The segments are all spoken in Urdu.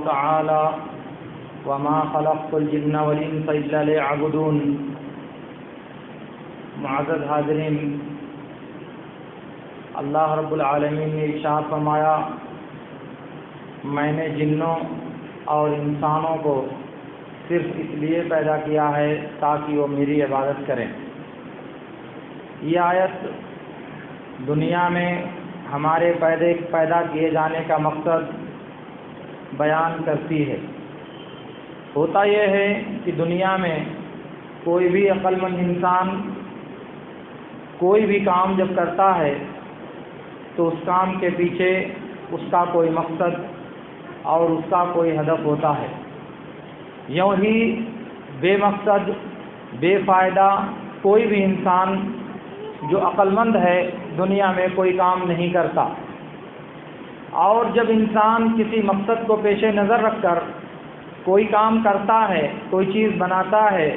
تعالى وما خلقت الجن والانس الا ليعبدون۔ معزز حاضرین، اللہ رب العالمین نے ارشاد فرمایا، میں نے جنوں اور انسانوں کو صرف اس لیے پیدا کیا ہے تاکہ وہ میری عبادت کریں۔ یہ آیت دنیا میں ہمارے پیدا کیے جانے کا مقصد بیان کرتی ہے۔ ہوتا یہ ہے کہ دنیا میں کوئی بھی عقل مند انسان کوئی بھی کام جب کرتا ہے تو اس کام کے پیچھے اس کا کوئی مقصد اور اس کا کوئی ہدف ہوتا ہے۔ یوں ہی بے مقصد بے فائدہ کوئی بھی انسان جو عقل مند ہے دنیا میں کوئی کام نہیں کرتا، اور جب انسان کسی مقصد کو پیش نظر رکھ کر کوئی کام کرتا ہے، کوئی چیز بناتا ہے،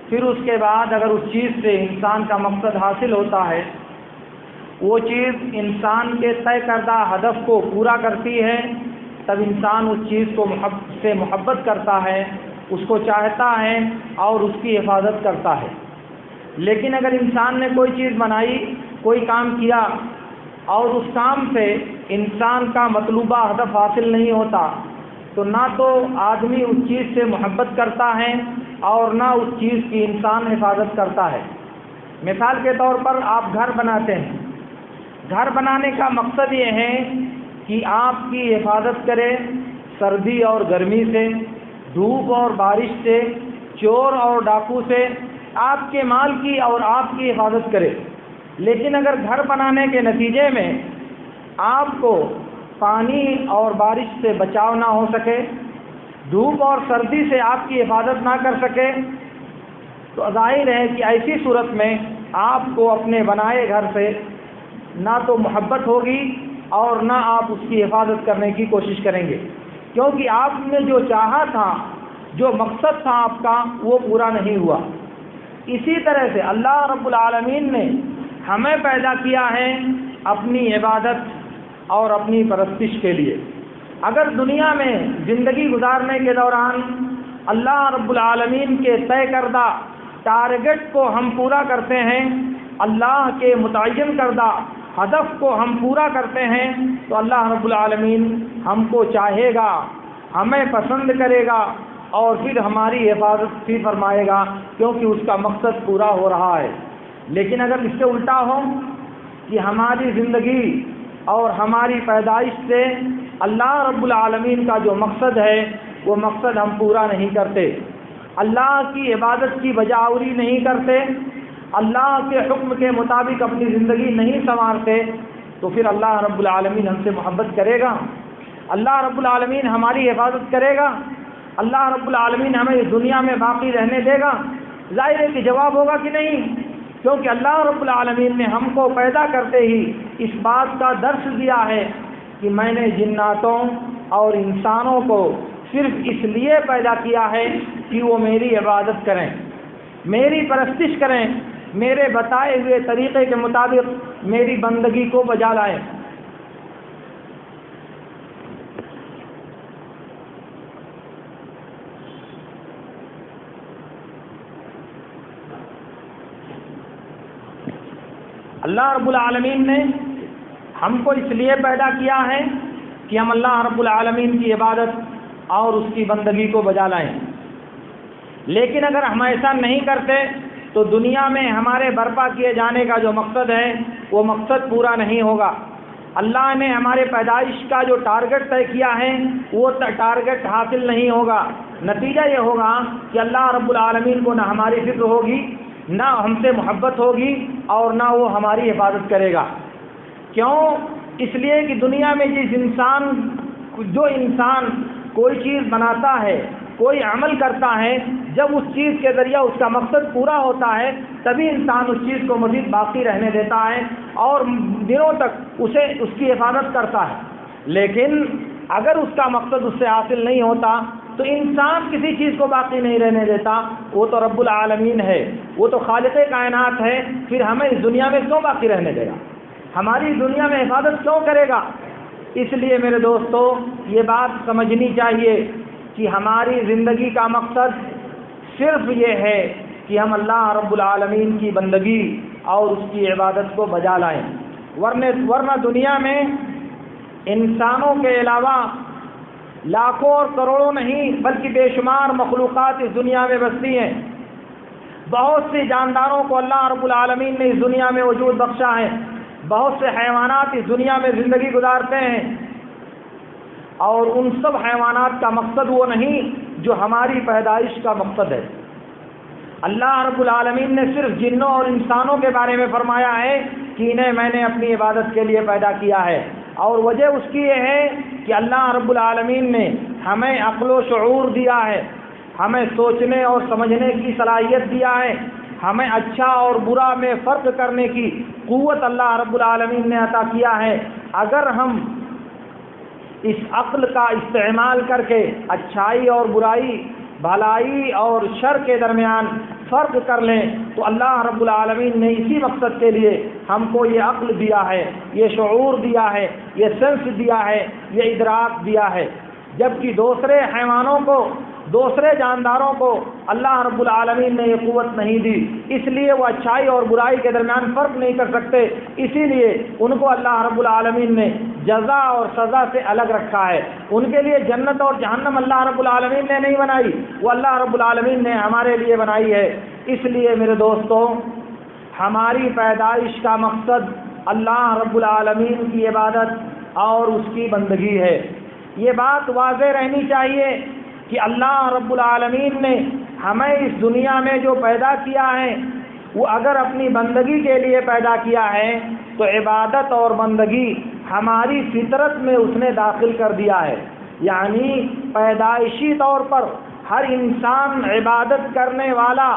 پھر اس کے بعد اگر اس چیز سے انسان کا مقصد حاصل ہوتا ہے، وہ چیز انسان کے طے کردہ ہدف کو پورا کرتی ہے، تب انسان اس چیز کو سے محبت کرتا ہے، اس کو چاہتا ہے اور اس کی حفاظت کرتا ہے۔ لیکن اگر انسان نے کوئی چیز بنائی، کوئی کام کیا اور اس کام سے انسان کا مطلوبہ ہدف حاصل نہیں ہوتا، تو نہ تو آدمی اس چیز سے محبت کرتا ہے اور نہ اس چیز کی انسان حفاظت کرتا ہے۔ مثال کے طور پر آپ گھر بناتے ہیں، گھر بنانے کا مقصد یہ ہے کہ آپ کی حفاظت کرے سردی اور گرمی سے، دھوپ اور بارش سے، چور اور ڈاکو سے، آپ کے مال کی اور آپ کی حفاظت کرے۔ لیکن اگر گھر بنانے کے نتیجے میں آپ کو پانی اور بارش سے بچاؤ نہ ہو سکے، دھوپ اور سردی سے آپ کی حفاظت نہ کر سکے، تو ظاہر ہے کہ ایسی صورت میں آپ کو اپنے بنائے گھر سے نہ تو محبت ہوگی اور نہ آپ اس کی حفاظت کرنے کی کوشش کریں گے، کیونکہ آپ نے جو چاہا تھا، جو مقصد تھا آپ کا، وہ پورا نہیں ہوا۔ اسی طرح سے اللہ رب العالمین نے ہمیں پیدا کیا ہے اپنی عبادت اور اپنی پرستش کے لیے۔ اگر دنیا میں زندگی گزارنے کے دوران اللہ رب العالمین کے طے کردہ ٹارگٹ کو ہم پورا کرتے ہیں، اللہ کے متعین کردہ ہدف کو ہم پورا کرتے ہیں، تو اللہ رب العالمین ہم کو چاہے گا، ہمیں پسند کرے گا اور پھر ہماری حفاظت بھی فرمائے گا، کیونکہ اس کا مقصد پورا ہو رہا ہے۔ لیکن اگر اس سے الٹا ہو کہ ہماری زندگی اور ہماری پیدائش سے اللہ رب العالمین کا جو مقصد ہے وہ مقصد ہم پورا نہیں کرتے، اللہ کی عبادت کی بجاوری نہیں کرتے، اللہ کے حکم کے مطابق اپنی زندگی نہیں سنوارتے، تو پھر اللہ رب العالمین ہم سے محبت کرے گا، اللہ رب العالمین ہماری حفاظت کرے گا، اللہ رب العالمین ہمیں اس دنیا میں باقی رہنے دے گا؟ ظاہر ہے کہ جواب ہوگا کہ نہیں، کیونکہ اللہ رب العالمین نے ہم کو پیدا کرتے ہی اس بات کا درس دیا ہے کہ میں نے جناتوں اور انسانوں کو صرف اس لیے پیدا کیا ہے کہ وہ میری عبادت کریں، میری پرستش کریں، میرے بتائے ہوئے طریقے کے مطابق میری بندگی کو بجا لائیں۔ اللہ رب العالمین نے ہم کو اس لیے پیدا کیا ہے کہ ہم اللہ رب العالمین کی عبادت اور اس کی بندگی کو بجا لائیں۔ لیکن اگر ہم ایسا نہیں کرتے تو دنیا میں ہمارے برپا کیے جانے کا جو مقصد ہے وہ مقصد پورا نہیں ہوگا۔ اللہ نے ہمارے پیدائش کا جو ٹارگٹ طے کیا ہے وہ ٹارگٹ حاصل نہیں ہوگا۔ نتیجہ یہ ہوگا کہ اللہ رب العالمین کو نہ ہماری فکر ہوگی، نہ ہم سے محبت ہوگی اور نہ وہ ہماری حفاظت کرے گا۔ کیوں؟ اس لیے کہ دنیا میں جو انسان کوئی چیز بناتا ہے، کوئی عمل کرتا ہے، جب اس چیز کے ذریعہ اس کا مقصد پورا ہوتا ہے تبھی انسان اس چیز کو مزید باقی رہنے دیتا ہے اور دنوں تک اس کی حفاظت کرتا ہے۔ لیکن اگر اس کا مقصد اس سے حاصل نہیں ہوتا تو انسان کسی چیز کو باقی نہیں رہنے دیتا۔ وہ تو رب العالمین ہے، وہ تو خالق کائنات ہے، پھر ہمیں اس دنیا میں کیوں باقی رہنے دے گا؟ ہماری دنیا میں حفاظت کیوں کرے گا؟ اس لیے میرے دوستو یہ بات سمجھنی چاہیے کہ ہماری زندگی کا مقصد صرف یہ ہے کہ ہم اللہ رب العالمین کی بندگی اور اس کی عبادت کو بجا لائیں، ورنہ دنیا میں انسانوں کے علاوہ لاکھوں اور کروڑوں نہیں بلکہ بے شمار مخلوقات اس دنیا میں بستی ہیں۔ بہت سی جانداروں کو اللہ رب العالمین نے اس دنیا میں وجود بخشا ہے، بہت سے حیوانات اس دنیا میں زندگی گزارتے ہیں، اور ان سب حیوانات کا مقصد وہ نہیں جو ہماری پیدائش کا مقصد ہے۔ اللہ رب العالمین نے صرف جنوں اور انسانوں کے بارے میں فرمایا ہے کہ انہیں میں نے اپنی عبادت کے لیے پیدا کیا ہے، اور وجہ اس کی یہ ہے کہ اللہ رب العالمین نے ہمیں عقل و شعور دیا ہے، ہمیں سوچنے اور سمجھنے کی صلاحیت دیا ہے، ہمیں اچھا اور برا میں فرق کرنے کی قوت اللہ رب العالمین نے عطا کیا ہے۔ اگر ہم اس عقل کا استعمال کر کے اچھائی اور برائی، بھلائی اور شر کے درمیان فرق کر لیں تو اللہ رب العالمین نے اسی مقصد کے لیے ہم کو یہ عقل دیا ہے، یہ شعور دیا ہے، یہ سینس دیا ہے، یہ ادراک دیا ہے، جبکہ دوسرے حیوانوں کو، دوسرے جانداروں کو اللہ رب العالمین نے یہ قوت نہیں دی، اس لیے وہ اچھائی اور برائی کے درمیان فرق نہیں کر سکتے، اسی لیے ان کو اللہ رب العالمین نے جزا اور سزا سے الگ رکھا ہے۔ ان کے لیے جنت اور جہنم اللہ رب العالمین نے نہیں بنائی، وہ اللہ رب العالمین نے ہمارے لیے بنائی ہے۔ اس لیے میرے دوستوں، ہماری پیدائش کا مقصد اللہ رب العالمین کی عبادت اور اس کی بندگی ہے۔ یہ بات واضح رہنی چاہیے کہ اللہ رب العالمین نے ہمیں اس دنیا میں جو پیدا کیا ہے وہ اگر اپنی بندگی کے لیے پیدا کیا ہے تو عبادت اور بندگی ہماری فطرت میں اس نے داخل کر دیا ہے، یعنی پیدائشی طور پر ہر انسان عبادت کرنے والا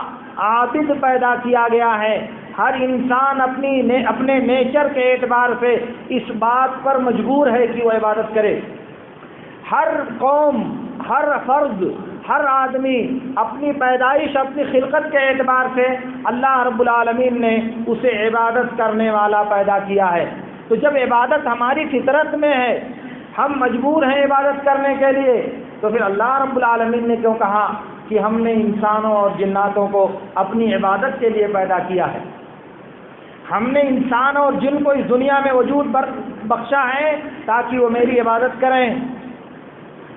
عابد پیدا کیا گیا ہے۔ ہر انسان اپنے نیچر کے اعتبار سے اس بات پر مجبور ہے کہ وہ عبادت کرے۔ ہر قوم، ہر فرد، ہر آدمی اپنی پیدائش، اپنی خلقت کے اعتبار سے اللہ رب العالمین نے اسے عبادت کرنے والا پیدا کیا ہے۔ تو جب عبادت ہماری فطرت میں ہے، ہم مجبور ہیں عبادت کرنے کے لیے، تو پھر اللہ رب العالمین نے کیوں کہا کہ ہم نے انسانوں اور جناتوں کو اپنی عبادت کے لیے پیدا کیا ہے؟ ہم نے انسان اور جن کو اس دنیا میں وجود بخشا ہے تاکہ وہ میری عبادت کریں،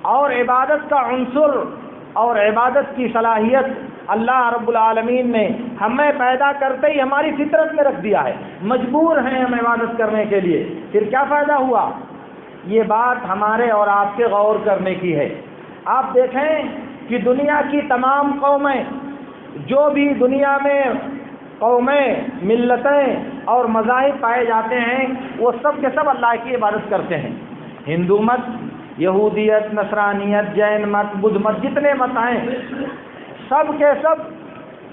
اور عبادت کا عنصر اور عبادت کی صلاحیت اللہ رب العالمین نے ہمیں پیدا کرتے ہی ہماری فطرت میں رکھ دیا ہے، مجبور ہیں ہم عبادت کرنے کے لیے۔ پھر کیا فائدہ ہوا؟ یہ بات ہمارے اور آپ کے غور کرنے کی ہے۔ آپ دیکھیں کہ دنیا کی تمام قومیں، جو بھی دنیا میں قومیں، ملتیں اور مذاہب پائے جاتے ہیں، وہ سب کے سب اللہ کی عبادت کرتے ہیں۔ ہندو مت، یہودیت، نصرانیت، جین مت، بدھ مت، جتنے مت ہیں سب کے سب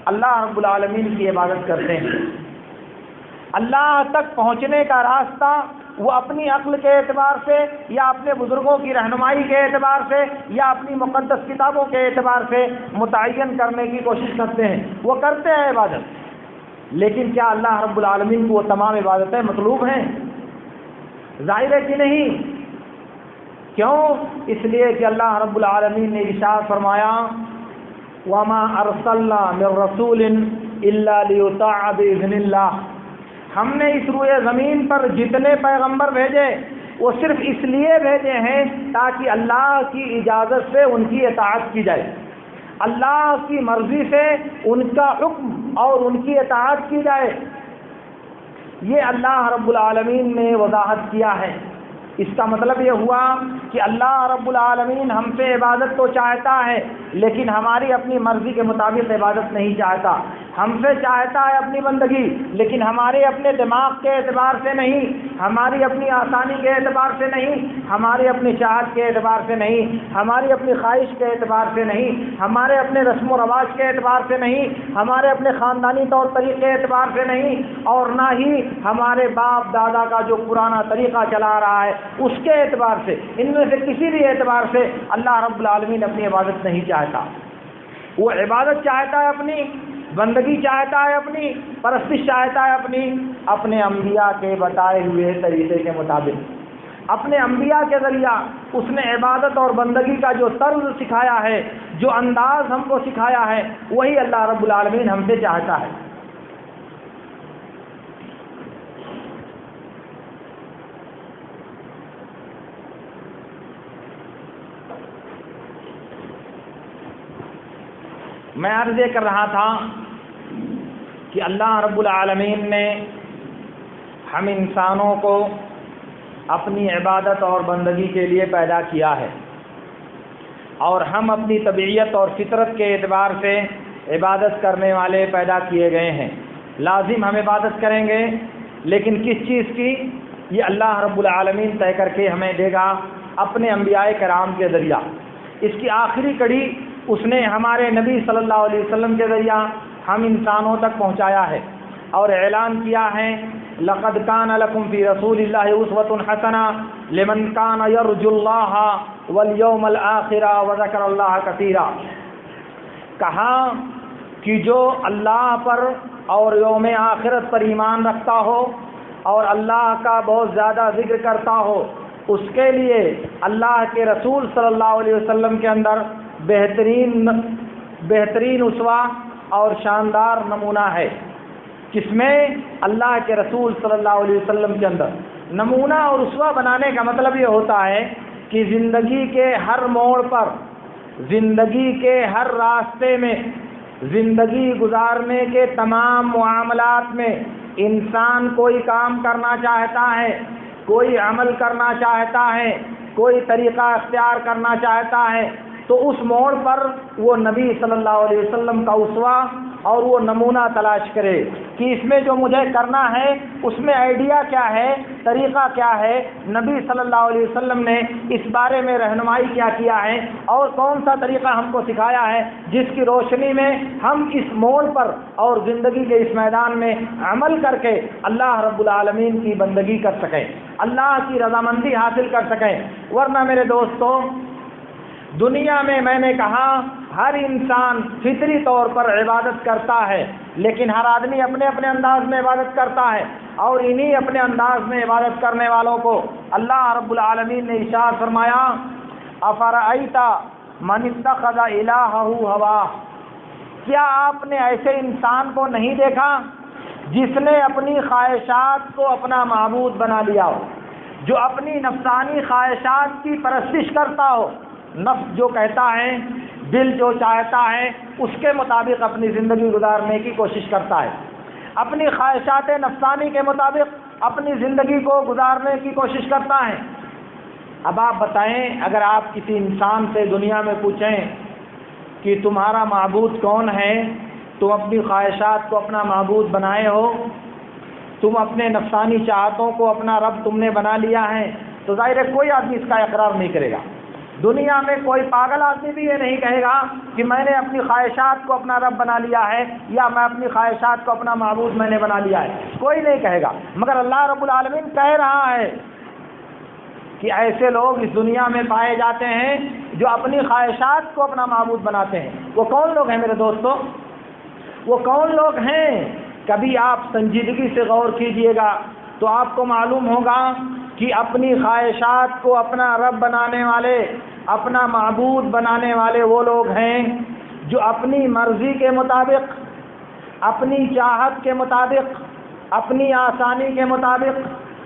اللہ رب العالمین کی عبادت کرتے ہیں۔ اللہ تک پہنچنے کا راستہ وہ اپنی عقل کے اعتبار سے یا اپنے بزرگوں کی رہنمائی کے اعتبار سے یا اپنی مقدس کتابوں کے اعتبار سے متعین کرنے کی کوشش کرتے ہیں، وہ کرتے ہیں عبادت، لیکن کیا اللہ رب العالمین کو وہ تمام عبادتیں مطلوب ہیں؟ ظاہر ہے کہ نہیں۔ کیوں؟ اس لیے کہ اللہ رب العالمین نے ارشاد فرمایا وَمَا أَرْسَلْنَا مِن رَّسُولٍ إِلَّا لِيُطَاعَ بِإِذْنِ اللَّهِ، ہم نے اس روئے زمین پر جتنے پیغمبر بھیجے وہ صرف اس لیے بھیجے ہیں تاکہ اللہ کی اجازت سے ان کی اطاعت کی جائے، اللہ کی مرضی سے ان کا حکم اور ان کی اطاعت کی جائے۔ یہ اللہ رب العالمین نے وضاحت کیا ہے۔ اس کا مطلب یہ ہوا کہ اللہ رب العالمین ہم سے عبادت تو چاہتا ہے لیکن ہماری اپنی مرضی کے مطابق عبادت نہیں چاہتا، ہم سے چاہتا ہے اپنی بندگی لیکن ہمارے اپنے دماغ کے اعتبار سے نہیں، ہماری اپنی آسانی کے اعتبار سے نہیں، ہمارے اپنی چاہت کے اعتبار سے نہیں، ہماری اپنی خواہش کے اعتبار سے نہیں، ہمارے اپنے رسم و رواج کے اعتبار سے نہیں، ہمارے اپنے خاندانی طور طریقے کے اعتبار سے نہیں، اور نہ ہی ہمارے باپ دادا کا جو پرانا طریقہ چلا رہا ہے اس کے اعتبار سے، ان میں سے کسی بھی اعتبار سے اللہ رب العالمین اپنی عبادت نہیں چاہتا۔ وہ عبادت چاہتا ہے اپنی، بندگی چاہتا ہے اپنی، پرستش چاہتا ہے اپنے انبیاء کے بتائے ہوئے طریقے کے مطابق۔ اپنے انبیاء کے ذریعہ اس نے عبادت اور بندگی کا جو طرز سکھایا ہے، جو انداز ہم کو سکھایا ہے، وہی اللہ رب العالمین ہم سے چاہتا ہے۔ میں عرض یہ کر رہا تھا کہ اللہ رب العالمین نے ہم انسانوں کو اپنی عبادت اور بندگی کے لیے پیدا کیا ہے، اور ہم اپنی طبیعت اور فطرت کے اعتبار سے عبادت کرنے والے پیدا کیے گئے ہیں۔ لازم ہم عبادت کریں گے، لیکن کس چیز کی، یہ اللہ رب العالمین طے کر کے ہمیں دے گا اپنے انبیاء کرام کے ذریعہ۔ اس کی آخری کڑی اس نے ہمارے نبی صلی اللہ علیہ وسلم کے ذریعہ ہم انسانوں تک پہنچایا ہے، اور اعلان کیا ہے، لقد کان لکم فی رسول اللہ اسوۃ حسنہ لمن کان یرجو اللہ والیوم الآخر وذکر اللہ کثیرا۔ کہا کہ جو اللہ پر اور یوم آخرت پر ایمان رکھتا ہو اور اللہ کا بہت زیادہ ذکر کرتا ہو، اس کے لیے اللہ کے رسول صلی اللہ علیہ وسلم کے اندر بہترین اسوہ اور شاندار نمونہ ہے۔ کس میں؟ اللہ کے رسول صلی اللہ علیہ وسلم کے اندر۔ نمونہ اور اسوہ بنانے کا مطلب یہ ہوتا ہے کہ زندگی کے ہر موڑ پر، زندگی کے ہر راستے میں، زندگی گزارنے کے تمام معاملات میں انسان کوئی کام کرنا چاہتا ہے، کوئی عمل کرنا چاہتا ہے، کوئی طریقہ اختیار کرنا چاہتا ہے، تو اس موڑ پر وہ نبی صلی اللہ علیہ وسلم کا اسوہ اور وہ نمونہ تلاش کرے کہ اس میں جو مجھے کرنا ہے اس میں آئیڈیا کیا ہے، طریقہ کیا ہے، نبی صلی اللہ علیہ وسلم نے اس بارے میں رہنمائی کیا ہے، اور کون سا طریقہ ہم کو سکھایا ہے جس کی روشنی میں ہم اس موڑ پر اور زندگی کے اس میدان میں عمل کر کے اللہ رب العالمین کی بندگی کر سکیں، اللہ کی رضامندی حاصل کر سکیں۔ ورنہ میرے دوستو، دنیا میں نے کہا ہر انسان فطری طور پر عبادت کرتا ہے، لیکن ہر آدمی اپنے اپنے انداز میں عبادت کرتا ہے، اور انہی اپنے انداز میں عبادت کرنے والوں کو اللہ رب العالمین نے ارشاد فرمایا، افرأیت من اتخذ الہہ ہواہ، کیا آپ نے ایسے انسان کو نہیں دیکھا جس نے اپنی خواہشات کو اپنا معبود بنا لیا ہو، جو اپنی نفسانی خواہشات کی پرستش کرتا ہو، نفس جو کہتا ہے، دل جو چاہتا ہے، اس کے مطابق اپنی زندگی گزارنے کی کوشش کرتا ہے، اپنی خواہشات نفسانی کے مطابق اپنی زندگی کو گزارنے کی کوشش کرتا ہے۔ اب آپ بتائیں، اگر آپ کسی انسان سے دنیا میں پوچھیں کہ تمہارا معبود کون ہے، تم اپنی خواہشات کو اپنا معبود بنائے ہو، تم اپنے نفسانی چاہتوں کو اپنا رب تم نے بنا لیا ہے، تو ظاہر ہے کوئی آدمی اس کا اقرار نہیں کرے گا۔ دنیا میں کوئی پاگل آدمی بھی یہ نہیں کہے گا کہ میں نے اپنی خواہشات کو اپنا رب بنا لیا ہے، یا میں اپنی خواہشات کو اپنا معبود میں نے بنا لیا ہے، کوئی نہیں کہے گا۔ مگر اللہ رب العالمین کہہ رہا ہے کہ ایسے لوگ اس دنیا میں پائے جاتے ہیں جو اپنی خواہشات کو اپنا معبود بناتے ہیں۔ وہ کون لوگ ہیں میرے دوستو؟ وہ کون لوگ ہیں؟ کبھی آپ سنجیدگی سے غور کیجئے گا تو آپ کو معلوم ہوگا کہ اپنی خواہشات کو اپنا رب بنانے والے، اپنا معبود بنانے والے وہ لوگ ہیں جو اپنی مرضی کے مطابق، اپنی چاہت کے مطابق، اپنی آسانی کے مطابق،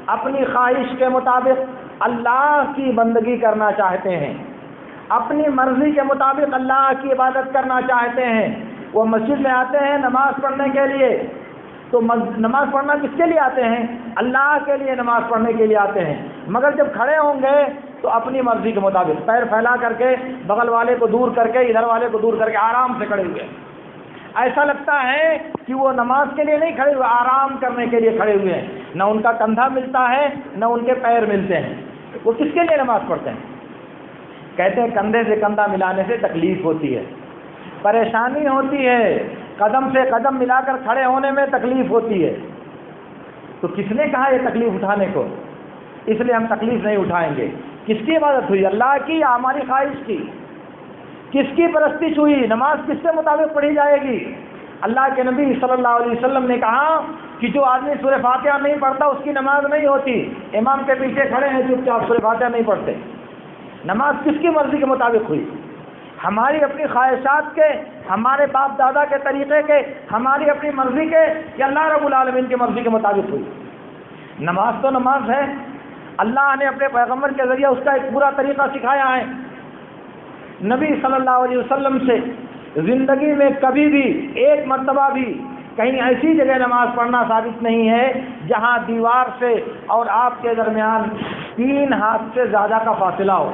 اپنی خواہش کے مطابق اللہ کی بندگی کرنا چاہتے ہیں، اپنی مرضی کے مطابق اللہ کی عبادت کرنا چاہتے ہیں۔ وہ مسجد میں آتے ہیں نماز پڑھنے کے لیے، تو نماز پڑھنا کس کے لیے آتے ہیں؟ اللہ کے لیے نماز پڑھنے کے لیے آتے ہیں، مگر جب کھڑے ہوں گے تو اپنی مرضی کے مطابق پیر پھیلا کر کے، بغل والے کو دور کر کے، ادھر والے کو دور کر کے آرام سے کھڑے ہوئے، ایسا لگتا ہے کہ وہ نماز کے لیے نہیں کھڑے ہوئے، آرام کرنے کے لیے کھڑے ہوئے ہیں۔ نہ ان کا کندھا ملتا ہے، نہ ان کے پیر ملتے ہیں۔ وہ کس کے لیے نماز پڑھتے ہیں؟ کہتے ہیں کندھے سے کندھا ملانے سے تکلیف ہوتی ہے، پریشانی ہوتی ہے، قدم سے قدم ملا کر کھڑے ہونے میں تکلیف ہوتی ہے۔ تو کس نے کہا یہ تکلیف اٹھانے کو؟ اس لیے ہم تکلیف نہیں اٹھائیں گے۔ کس کی عبادت ہوئی؟ اللہ کی یا ہماری خواہش کی؟ کس کی پرستش ہوئی؟ نماز کس کے مطابق پڑھی جائے گی؟ اللہ کے نبی صلی اللہ علیہ وسلم نے کہا کہ جو آدمی سورہ فاتحہ نہیں پڑھتا اس کی نماز نہیں ہوتی. امام کے پیچھے کھڑے ہیں چپ چاپ سورہ فاتحہ نہیں پڑھتے. نماز کس کی مرضی کے مطابق ہوئی؟ ہماری اپنی خواہشات کے، ہمارے باپ دادا کے طریقے کے، ہماری اپنی مرضی کے، یا اللہ رب العالمین کی مرضی کے مطابق ہوئی؟ نماز تو نماز ہے. اللہ نے اپنے پیغمبر کے ذریعے اس کا ایک پورا طریقہ سکھایا ہے. نبی صلی اللہ علیہ وسلم سے زندگی میں کبھی بھی ایک مرتبہ بھی کہیں ایسی جگہ نماز پڑھنا ثابت نہیں ہے جہاں دیوار سے اور آپ کے درمیان 3 ہاتھ سے زیادہ کا فاصلہ ہو.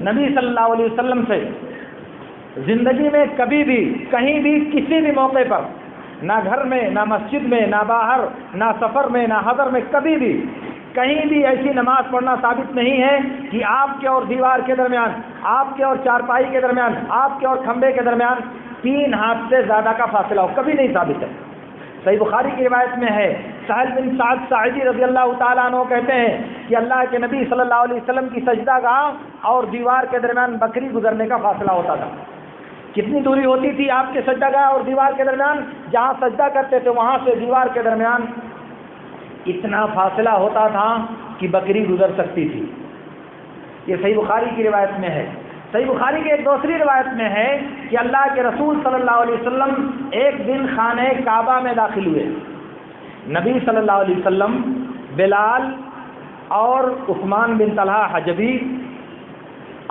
نبی صلی اللہ علیہ وسلم سے زندگی میں کبھی بھی کہیں بھی کسی بھی موقع پر، نہ گھر میں، نہ مسجد میں، نہ باہر، نہ سفر میں، نہ حضر میں، کبھی بھی کہیں بھی ایسی نماز پڑھنا ثابت نہیں ہے کہ آپ کے اور دیوار کے درمیان، آپ کے اور چارپائی کے درمیان، آپ کے اور کھمبے کے درمیان 3 ہاتھ سے زیادہ کا فاصلہ ہو. کبھی نہیں ثابت ہے. صحیح بخاری کی روایت میں ہے، سہل بن سعد ساعدی رضی اللہ تعالیٰ عنہ کہتے ہیں کہ اللہ کے نبی صلی اللہ علیہ وسلم کی سجدہ گاہ اور دیوار کے درمیان بکری گزرنے کا فاصلہ ہوتا تھا. کتنی دوری ہوتی تھی آپ کے سجدہ گاہ اور دیوار کے درمیان؟ جہاں سجدہ کرتے تھے وہاں سے دیوار کے درمیان اتنا فاصلہ ہوتا تھا کہ بکری گزر سکتی تھی. یہ صحیح بخاری کی روایت میں ہے. صحیح بخاری کی ایک دوسری روایت میں ہے کہ اللہ کے رسول صلی اللہ علیہ وسلم ایک دن خانہ کعبہ میں داخل ہوئے. نبی صلی اللہ علیہ وسلم، بلال اور عثمان بن طلحہ حجبی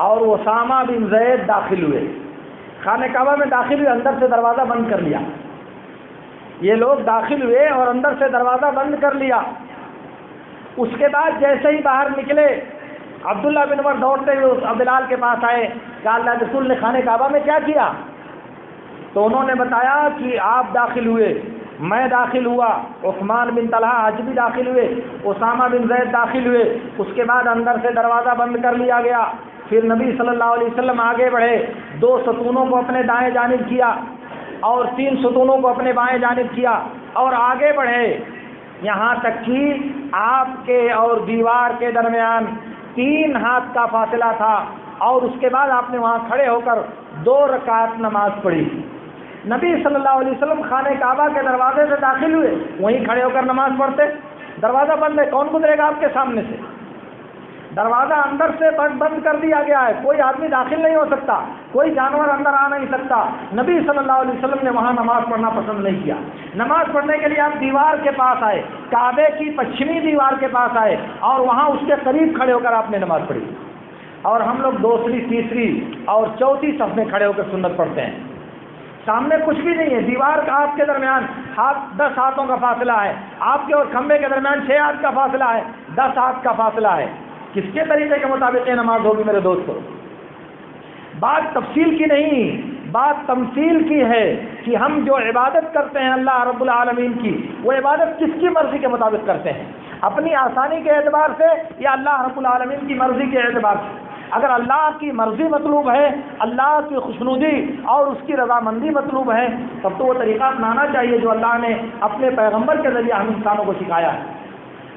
اور اسامہ بن زید داخل ہوئے. خانہ کعبہ میں داخل ہوئے، اندر سے دروازہ بند کر لیا. یہ لوگ داخل ہوئے اور اندر سے دروازہ بند کر لیا. اس کے بعد جیسے ہی باہر نکلے، عبداللہ بن عمر دوڑتے ہوئے بلال کے پاس آئے کہ اللہ کے رسول نے خانہ کعبہ میں کیا کیا؟ تو انہوں نے بتایا کہ آپ داخل ہوئے، میں داخل ہوا، عثمان بن طلحہ حجبی داخل ہوئے، اسامہ بن زید داخل ہوئے. اس کے بعد اندر سے دروازہ بند کر لیا گیا. پھر نبی صلی اللہ علیہ وسلم آگے بڑھے، 2 ستونوں کو اپنے دائیں جانب کیا اور 3 ستونوں کو اپنے بائیں جانب کیا اور آگے بڑھے، یہاں تک کہ آپ کے اور دیوار کے درمیان 3 ہاتھ کا فاصلہ تھا. اور اس کے بعد آپ نے وہاں کھڑے ہو کر 2 رکعت نماز پڑھی. نبی صلی اللہ علیہ وسلم خانہ کعبہ کے دروازے سے داخل ہوئے، وہیں کھڑے ہو کر نماز پڑھتے. دروازہ بند ہے، کون گزرے گا آپ کے سامنے سے؟ دروازہ اندر سے بند کر دیا گیا ہے، کوئی آدمی داخل نہیں ہو سکتا، کوئی جانور اندر آ نہیں سکتا. نبی صلی اللہ علیہ وسلم نے وہاں نماز پڑھنا پسند نہیں کیا. نماز پڑھنے کے لیے آپ دیوار کے پاس آئے، کعبے کی پچھمی دیوار کے پاس آئے اور وہاں اس کے قریب کھڑے ہو کر آپ نے نماز پڑھی. اور ہم لوگ 2ری، 3ری اور 4تھی صف میں کھڑے ہو کر سنت پڑھتے ہیں. سامنے کچھ بھی نہیں ہے، دیوار کا آپ کے درمیان 10 ہاتھوں کا فاصلہ ہے، آپ کے اور کھمبے کے درمیان 6 ہاتھ کا فاصلہ ہے، 10 ہاتھ کا فاصلہ ہے. کس کے طریقے کے مطابق یہ نماز ہوگی میرے دوستو؟ بات تفصیل کی نہیں، بات تمثیل کی ہے کہ ہم جو عبادت کرتے ہیں اللہ رب العالمین کی، وہ عبادت کس کی مرضی کے مطابق کرتے ہیں؟ اپنی آسانی کے اعتبار سے یا اللہ رب العالمین کی مرضی کے اعتبار سے؟ اگر اللہ کی مرضی مطلوب ہے، اللہ کی خوشنودی اور اس کی رضامندی مطلوب ہے، تب تو وہ طریقہ اپنانا چاہیے جو اللہ نے اپنے پیغمبر کے ذریعے ہم انسانوں کو سکھایا ہے.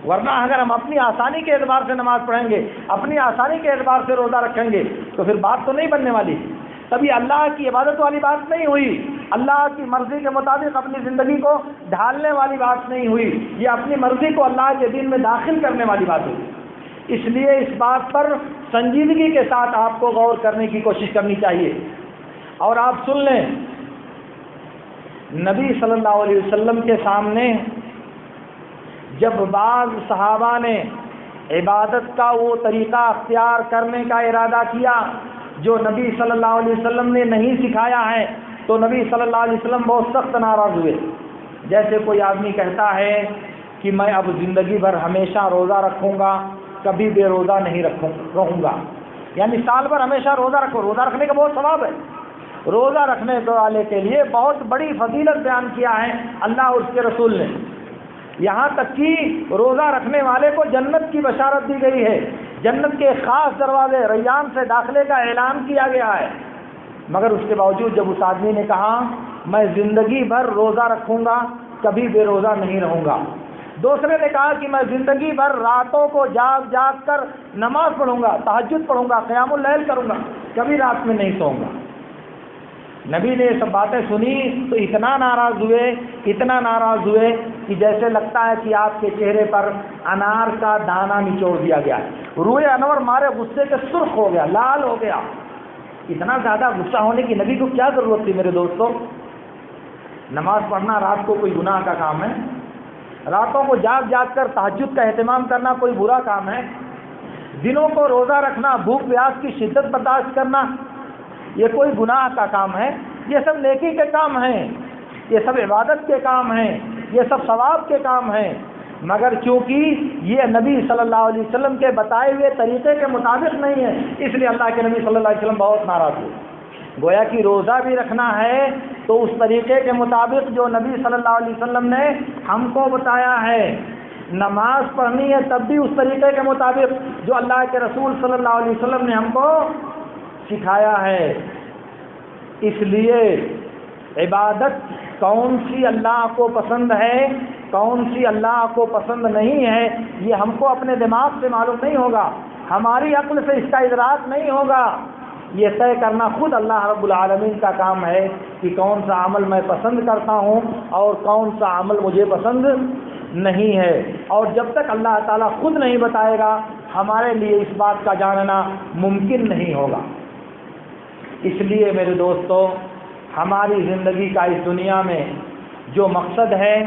ورنہ اگر ہم اپنی آسانی کے اعتبار سے نماز پڑھیں گے، اپنی آسانی کے اعتبار سے روزہ رکھیں گے تو پھر بات تو نہیں بننے والی. تبھی اللہ کی عبادت والی بات نہیں ہوئی، اللہ کی مرضی کے مطابق اپنی زندگی کو ڈھالنے والی بات نہیں ہوئی، یہ اپنی مرضی کو اللہ کے دین میں داخل کرنے والی بات ہوئی. اس لیے اس بات پر سنجیدگی کے ساتھ آپ کو غور کرنے کی کوشش کرنی چاہیے. اور آپ سن لیں، نبی صلی اللہ علیہ وسلم کے سامنے جب بعض صحابہ نے عبادت کا وہ طریقہ اختیار کرنے کا ارادہ کیا جو نبی صلی اللہ علیہ وسلم نے نہیں سکھایا ہے، تو نبی صلی اللہ علیہ وسلم بہت سخت ناراض ہوئے. جیسے کوئی آدمی کہتا ہے کہ میں اب زندگی بھر ہمیشہ روزہ رکھوں گا، کبھی بے روزہ نہیں رہوں گا. یعنی سال بھر ہمیشہ روزہ رکھو. روزہ رکھنے کا بہت ثواب ہے. روزہ رکھنے والے کے لیے بہت بڑی فضیلت بیان کیا ہے اللہ اور اس کے رسول نے. یہاں تک کہ روزہ رکھنے والے کو جنت کی بشارت دی گئی ہے، جنت کے خاص دروازے ریان سے داخلے کا اعلان کیا گیا ہے. مگر اس کے باوجود جب اس آدمی نے کہا میں زندگی بھر روزہ رکھوں گا، کبھی بے روزہ نہیں رہوں گا، دوسرے نے کہا کہ میں زندگی بھر راتوں کو جاگ جاگ کر نماز پڑھوں گا، تہجد پڑھوں گا، قیام اللیل کروں گا، کبھی رات میں نہیں سوؤں گا۔ نبی نے یہ سب باتیں سنی تو اتنا ناراض ہوئے کہ جیسے لگتا ہے کہ آپ کے چہرے پر انار کا دانہ نچوڑ دیا گیا ہے۔ روئے انور مارے غصے کے سرخ ہو گیا، لال ہو گیا۔ اتنا زیادہ غصہ ہونے کی نبی کو کیا ضرورت تھی میرے دوستوں؟ نماز پڑھنا رات کو کوئی گناہ کا کام ہے؟ راتوں کو جاگ جاگ کر تہجد کا اہتمام کرنا کوئی برا کام ہے؟ دنوں کو روزہ رکھنا، بھوک پیاس کی شدت برداشت کرنا، یہ کوئی گناہ کا کام ہے؟ یہ سب نیکی کے کام ہیں، یہ سب عبادت کے کام ہیں، یہ سب ثواب کے کام ہیں، مگر چونکہ یہ نبی صلی اللہ علیہ وسلم کے بتائے ہوئے طریقے کے مطابق نہیں ہے، اس لیے اللہ کے نبی صلی اللہ علیہ وسلم بہت ناراض ہوئے۔ گویا کہ روزہ بھی رکھنا ہے تو اس طریقے کے مطابق جو نبی صلی اللہ علیہ وسلم نے ہم کو بتایا ہے، نماز پڑھنی ہے تب بھی اس طریقے کے مطابق جو اللہ کے رسول صلی اللہ علیہ وسلم نے ہم کو سکھایا ہے۔ اس لیے عبادت کون سی اللہ کو پسند ہے، کون سی اللہ کو پسند نہیں ہے، یہ ہم کو اپنے دماغ سے معلوم نہیں ہوگا، ہماری عقل سے اس کا ادراک نہیں ہوگا۔ یہ طے کرنا خود اللہ رب العالمین کا کام ہے کہ کون سا عمل میں پسند کرتا ہوں اور کون سا عمل مجھے پسند نہیں ہے۔ اور جب تک اللہ تعالیٰ خود نہیں بتائے گا ہمارے لیے اس بات کا جاننا ممکن نہیں ہوگا۔ اس لیے میرے دوستو، ہماری زندگی کا اس دنیا میں جو مقصد ہے،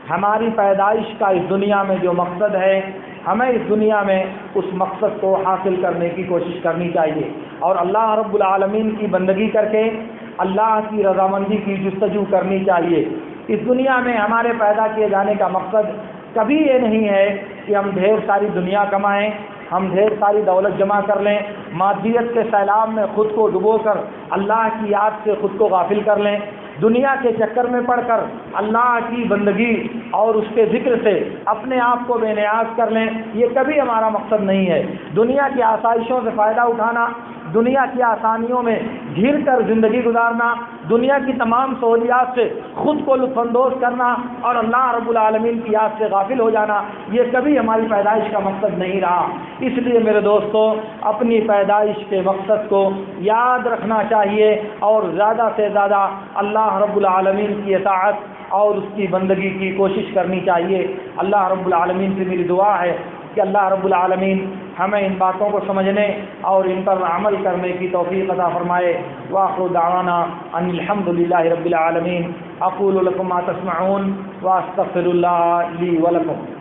ہماری پیدائش کا اس دنیا میں جو مقصد ہے، ہمیں اس دنیا میں اس مقصد کو حاصل کرنے کی کوشش کرنی چاہیے اور اللہ رب العالمین کی بندگی کر کے اللہ کی رضامندی کی جستجو کرنی چاہیے۔ اس دنیا میں ہمارے پیدا کیے جانے کا مقصد کبھی یہ نہیں ہے کہ ہم ڈھیر ساری دنیا کمائیں، ہم ڈھیر ساری دولت جمع کر لیں، مادیت کے سیلاب میں خود کو ڈبو کر اللہ کی یاد سے خود کو غافل کر لیں، دنیا کے چکر میں پڑ کر اللہ کی بندگی اور اس کے ذکر سے اپنے آپ کو بے نیاز کر لیں۔ یہ کبھی ہمارا مقصد نہیں ہے۔ دنیا کی آسائشوں سے فائدہ اٹھانا، دنیا کی آسانیوں میں گھر کر زندگی گزارنا، دنیا کی تمام سہولیات سے خود کو لطف اندوز کرنا اور اللہ رب العالمین کی یاد سے غافل ہو جانا، یہ کبھی ہماری پیدائش کا مقصد نہیں رہا۔ اس لیے میرے دوستو، اپنی پیدائش کے مقصد کو یاد رکھنا چاہیے اور زیادہ سے زیادہ اللہ رب العالمین کی اطاعت اور اس کی بندگی کی کوشش کرنی چاہیے۔ اللہ رب العالمین سے میری دعا ہے کہ اللہ رب العالمین ہمیں ان باتوں کو سمجھنے اور ان پر عمل کرنے کی توفیق عطا فرمائے۔ وآخر دعوانا ان الحمد للہ رب العالمین۔ اقول لکم ما تسمعون واستغفر اللہ لی ولکم۔